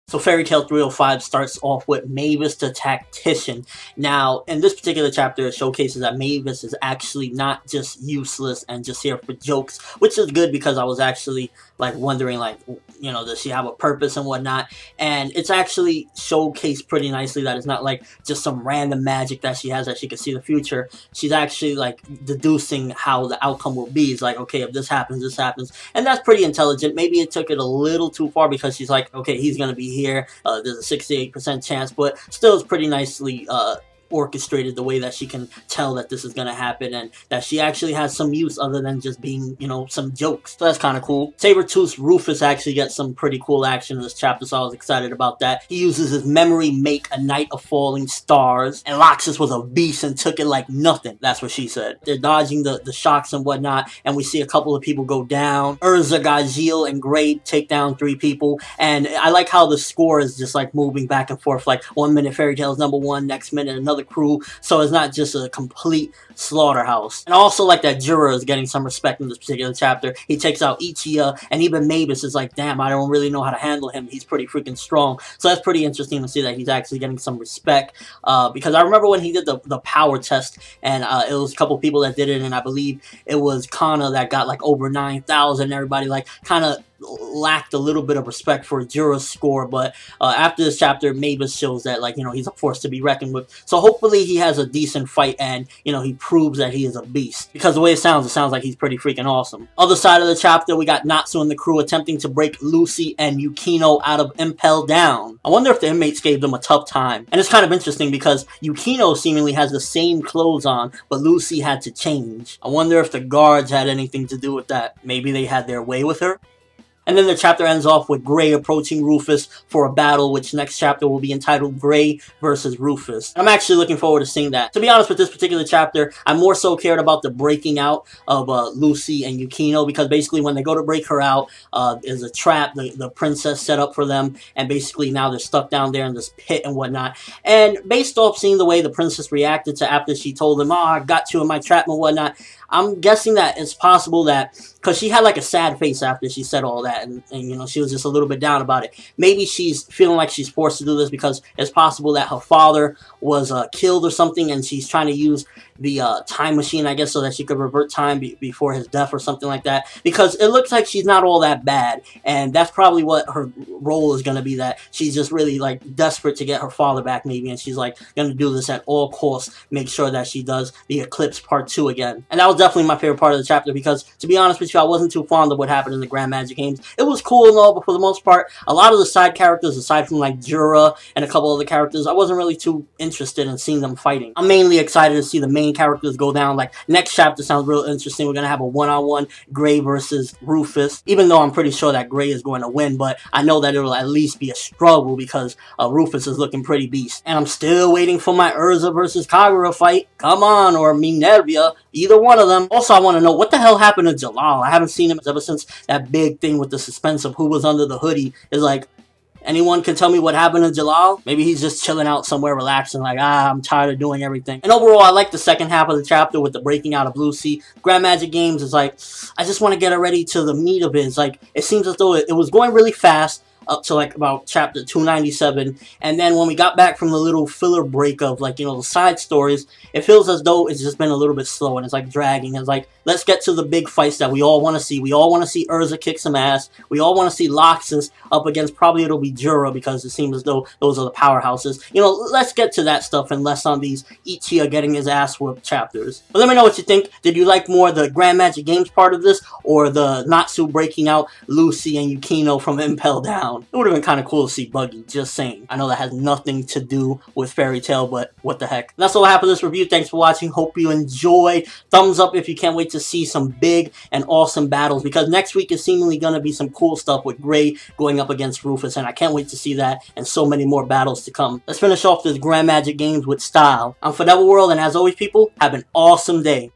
So Fairy Tail 305 starts off with Mavis the Tactician. Now, in this particular chapter, it showcases that Mavis is actually not just useless and just here for jokes, which is good because I was actually like wondering, like, you know, does she have a purpose and whatnot? And it's actually showcased pretty nicely that it's not like just some random magic that she has that she can see the future. She's actually like deducing how the outcome will be. It's like, okay, if this happens, this happens. And that's pretty intelligent. Maybe it took it a little too far because she's like, okay, he's going to be here. There's a 68% chance, but still it's pretty nicely orchestrated the way that she can tell that this is going to happen and that she actually has some use other than just being, you know, some jokes. So that's kind of cool. Sabertooth's Rufus actually gets some pretty cool action in this chapter, so I was excited about that. He uses his memory make a night of falling stars, and Loxus was a beast and took it like nothing. That's what she said. They're dodging the shocks and whatnot, and we see a couple of people go down. Urza got Gilles and Gray take down 3 people, and I like how the score is just like moving back and forth, like 1 minute Fairy Tail's #1, next minute another crew, so it's not just a complete slaughterhouse. And I also like that Jura is getting some respect in this particular chapter. He takes out Ichiya, and even Mavis is like, damn, I don't really know how to handle him. He's pretty freaking strong. So that's pretty interesting to see that he's actually getting some respect, because I remember when he did the power test, and it was a couple people that did it, and I believe it was Kana that got like over 9,000. Everybody like kind of lacked a little bit of respect for Jura's score, but after this chapter, Mavis shows that, like, you know, he's a force to be reckoned with. So hopefully he has a decent fight and, you know, he proves that he is a beast. Because the way it sounds like he's pretty freaking awesome. Other side of the chapter, we got Natsu and the crew attempting to break Lucy and Yukino out of Impel down. I wonder if the inmates gave them a tough time. And it's kind of interesting because Yukino seemingly has the same clothes on, but Lucy had to change. I wonder if the guards had anything to do with that. Maybe they had their way with her. And then the chapter ends off with Gray approaching Rufus for a battle, which next chapter will be entitled Gray versus Rufus. I'm actually looking forward to seeing that. To be honest with this particular chapter, I more so cared about the breaking out of Lucy and Yukino, because basically when they go to break her out, there's a trap the princess set up for them, and basically now they're stuck down there in this pit and whatnot. And based off seeing the way the princess reacted to after she told them, oh, I got you in my trap and whatnot, I'm guessing that it's possible that, because she had like a sad face after she said all that, and you know, she was just a little bit down about it. Maybe she's feeling like she's forced to do this because it's possible that her father was killed or something, and she's trying to use the time machine, I guess, so that she could revert time before his death or something like that. Because it looks like she's not all that bad, and that's probably what her role is going to be, that she's just really like desperate to get her father back maybe, and she's like going to do this at all costs, make sure that she does the Eclipse Part 2 again. And that was definitely my favorite part of the chapter, because to be honest with you, I wasn't too fond of what happened in the Grand Magic Games. It was cool and all, but for the most part, a lot of the side characters, aside from like Jura and a couple other characters, I wasn't really too interested in seeing them fighting. I'm mainly excited to see the main characters go down. Like, next chapter sounds real interesting. We're gonna have a one-on-one Gray versus Rufus, even though I'm pretty sure that Gray is going to win, but I know that it'll at least be a struggle because Rufus is looking pretty beast. And I'm still waiting for my Urza versus Kagura fight. Come on, or Minervia, either one of them. Also, I want to know what the hell happened to Jalal. I haven't seen him ever since that big thing with the suspense of who was under the hoodie. Is like, anyone can tell me what happened to Jalal? Maybe he's just chilling out somewhere relaxing, like, I'm tired of doing everything. And overall, I like the second half of the chapter with the breaking out of Lucy. Grand Magic Games is like, I just want to get her ready to the meat of it. It's like, it seems as though it was going really fast up to like about chapter 297, and then when we got back from the little filler break of, like, you know, the side stories, it feels as though it's just been a little bit slow, and it's like dragging. It's like, let's get to the big fights that we all want to see. We all want to see Urza kick some ass. We all want to see Loxus up against, probably it'll be Jura, because it seems as though those are the powerhouses. You know, let's get to that stuff and less on these Ichiya getting his ass whooped chapters. But let me know what you think. Did you like more the Grand Magic Games part of this, or the Natsu breaking out Lucy and Yukino from Impel down? It would have been kind of cool to see Buggy, just saying. I know that has nothing to do with Fairy Tail, but what the heck. And that's all I have for this review. Thanks for watching. Hope you enjoy. Thumbs up if you can't wait to see some big and awesome battles, because next week is seemingly going to be some cool stuff with Gray going up against Rufus, and I can't wait to see that, and so many more battles to come. Let's finish off this Grand Magic Games with style. I'm ForneverWorld, and as always, people, have an awesome day.